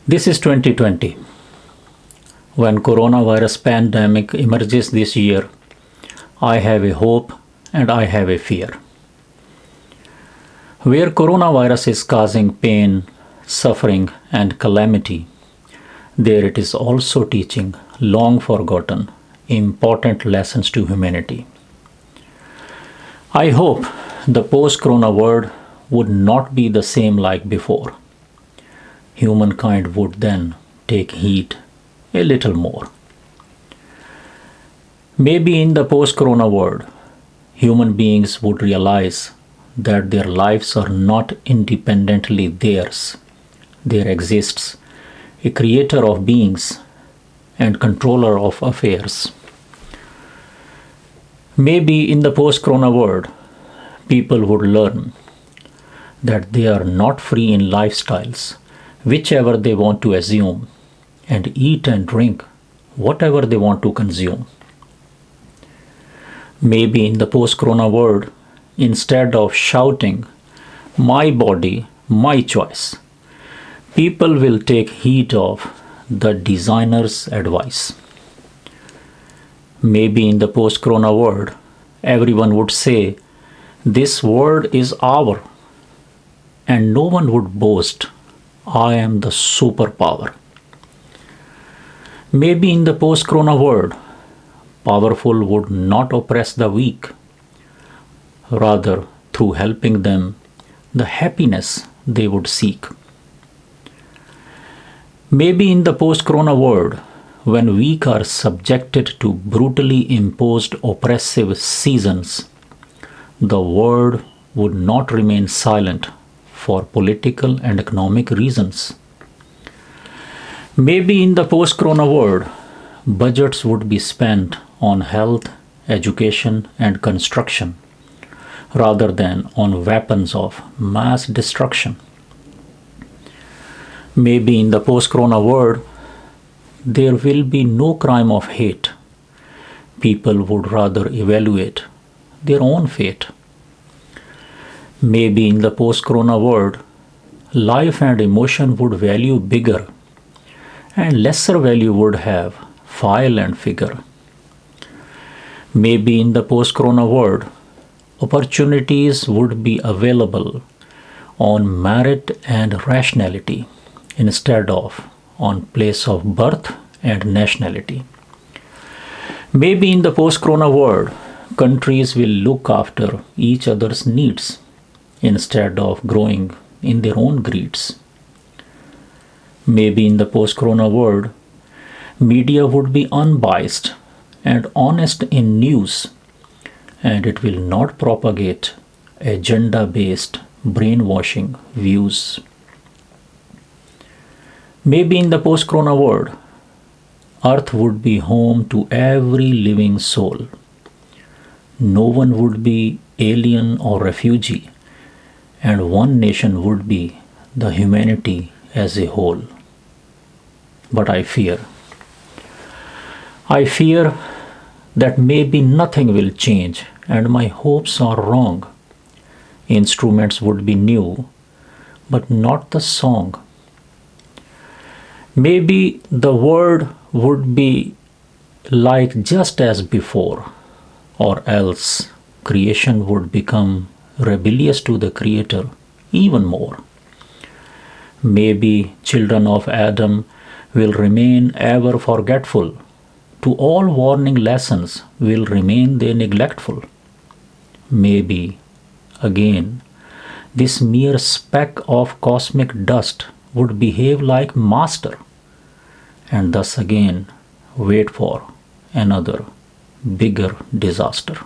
This is 2020. When coronavirus pandemic emerges this year, I have a hope and I have a fear. Where coronavirus is causing pain, suffering and calamity, there it is also teaching long forgotten, important lessons to humanity. I hope the post-corona world would not be the same like before. Humankind would then take heed a little more. Maybe in the post-corona world, human beings would realize that their lives are not independently theirs. There exists a creator of beings and controller of affairs. Maybe in the post-corona world, people would learn that they are not free in lifestyles, whichever they want to assume, and eat and drink whatever they want to consume. Maybe in the post-corona world, instead of shouting, "My body, my choice," people will take heed of the designer's advice. Maybe in the post-corona world, everyone would say, "This world is our," and no one would boast, "I am the superpower." Maybe in the post-corona world, powerful would not oppress the weak. Rather, through helping them, the happiness they would seek. Maybe in the post-corona world, when weak are subjected to brutally imposed oppressive seasons, the world would not remain silent for political and economic reasons. Maybe in the post-corona world, budgets would be spent on health, education and construction rather than on weapons of mass destruction. Maybe in the post-corona world, there will be no crime of hate. People would rather evaluate their own fate. Maybe in the post-corona world, life and emotion would value bigger, and lesser value would have file and figure. Maybe in the post-corona world, opportunities would be available on merit and rationality instead of on place of birth and nationality. Maybe in the post-corona world, countries will look after each other's needs instead of growing in their own greeds. Maybe in the post-corona world, media would be unbiased and honest in news, and it will not propagate agenda-based brainwashing views. Maybe in the post-corona world, Earth would be home to every living soul. No one would be alien or refugee, and one nation would be the humanity as a whole. But I fear that maybe nothing will change and my hopes are wrong. Instruments would be new, but not the song. Maybe the world would be like just as before, or else creation would become rebellious to the Creator even more. Maybe children of Adam will remain ever forgetful. To all warning lessons will remain they neglectful. Maybe, again, this mere speck of cosmic dust would behave like master, and thus again wait for another bigger disaster.